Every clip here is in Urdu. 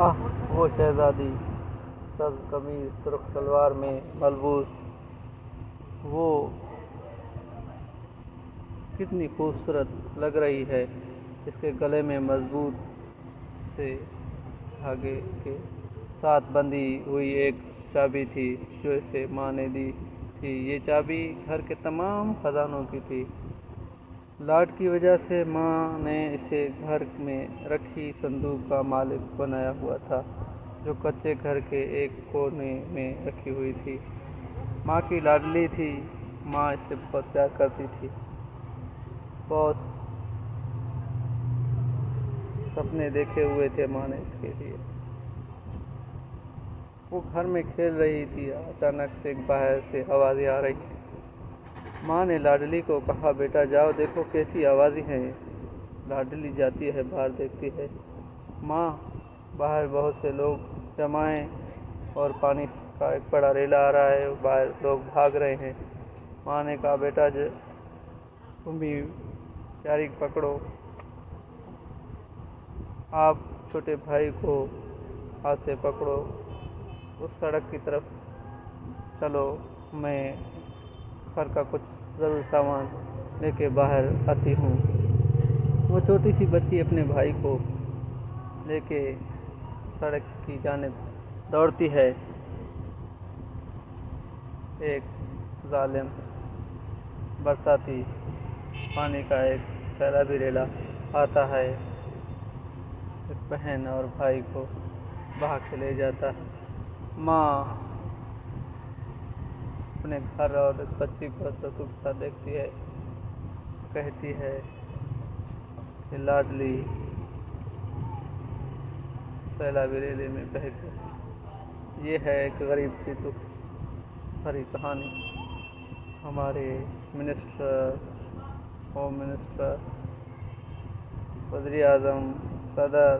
آہ وہ شہزادی سبز قمیض سرخ شلوار میں ملبوس، وہ کتنی خوبصورت لگ رہی ہے۔ اس کے گلے میں مضبوط سے دھاگے کے ساتھ بندھی ہوئی ایک چابی تھی جو اسے ماں نے دی تھی۔ یہ چابی گھر کے تمام خزانوں کی تھی۔ لاڈ کی وجہ سے ماں نے اسے گھر میں رکھی صندوق کا مالک بنایا ہوا تھا جو کچے گھر کے ایک کونے میں رکھی ہوئی تھی۔ ماں کی لاڈلی تھی، ماں اسے بہت پیار کرتی تھی۔ بہت سپنے دیکھے ہوئے تھے ماں نے اس کے لیے۔ وہ گھر میں کھیل رہی تھی، اچانک سے باہر سے آوازیں آ رہی تھی۔ ماں نے لاڈلی کو کہا، بیٹا جاؤ دیکھو کیسی آوازیں ہیں۔ لاڈلی جاتی ہے، باہر دیکھتی ہے، ماں باہر بہت سے لوگ جمع ہیں اور پانی کا ایک بڑا ریلا آ رہا ہے، باہر لوگ بھاگ رہے ہیں۔ ماں نے کہا، بیٹا تم بھی پیاری پکڑو، آپ چھوٹے بھائی کو ہاتھ سے پکڑو، اس سڑک کی طرف چلو، میں گھر کا کچھ ضرور سامان لے کے باہر آتی ہوں۔ وہ چھوٹی سی بچی اپنے بھائی کو لے کے سڑک کی جانب دوڑتی ہے۔ ایک ظالم برساتی پانی کا ایک سیلابی ریلا آتا ہے، ایک بہن اور بھائی کو بہا کے لے جاتا ہے۔ ماں اپنے گھر اور اس بچی کو حسرتوں کے ساتھ دیکھتی ہے، کہتی ہے کہ لاڈلی سیلابی ریلے میں بہہ گئی۔ یہ ہے ایک غریب کی دکھ بھری کہانی۔ ہمارے منسٹر، ہوم منسٹر، وزیر اعظم، صدر،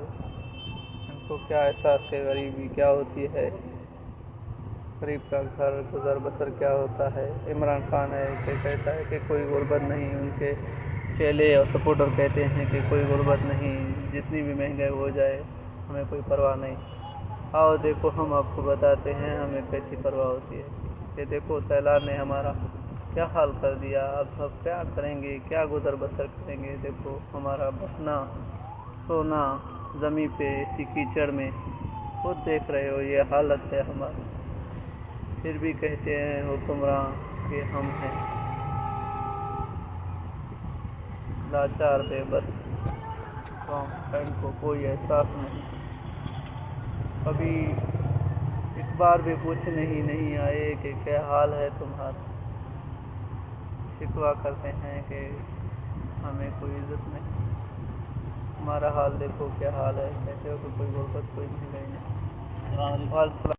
ان کو کیا احساس ہے غریبی کیا ہوتی ہے، غریب کا گھر گزر بسر کیا ہوتا ہے۔ عمران خان ہے کہ کہتا ہے کہ کوئی غربت نہیں، ان کے چیلے اور سپورٹر کہتے ہیں کہ کوئی غربت نہیں، جتنی بھی مہنگائی ہو جائے ہمیں کوئی پرواہ نہیں۔ آؤ دیکھو ہم آپ کو بتاتے ہیں ہمیں کیسی پرواہ ہوتی ہے۔ یہ دیکھو سیلاب نے ہمارا کیا حال کر دیا، اب کیا کریں گے، کیا گزر بسر کریں گے۔ دیکھو ہمارا بسنا سونا زمین پہ اسی کیچڑ میں، خود دیکھ رہے ہو یہ حالت ہے ہماری۔ پھر بھی کہتے ہیں حکمراں کہ ہم ہیں لاچار بے بس، ان کو کوئی احساس نہیں۔ کبھی ایک بار بھی پوچھنے ہی نہیں آئے کہ کیا حال ہے تمہارا۔ شکوہ کرتے ہیں کہ ہمیں کوئی عزت نہیں، ہمارا حال دیکھو کیا حال ہے، کہتے ہو کہ کوئی غربت کوئی مہنگائی نہیں۔ السلام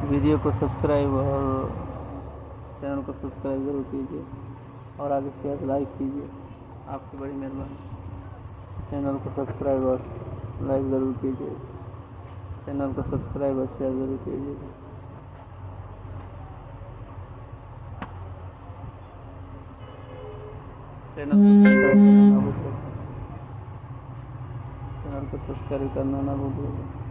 ویڈیو کو سبسکرائب اور چینل کو سبسکرائب ضرور کیجیے اور آگے شیئر لائک کیجیے، آپ کی بڑی مہربانی۔ چینل کو سبسکرائب اور لائک ضرور کیجیے، چینل کو سبسکرائب اور شیئر ضرور کیجیے۔ چینل کو سبسکرائب کرنا نہ بھولئے گا۔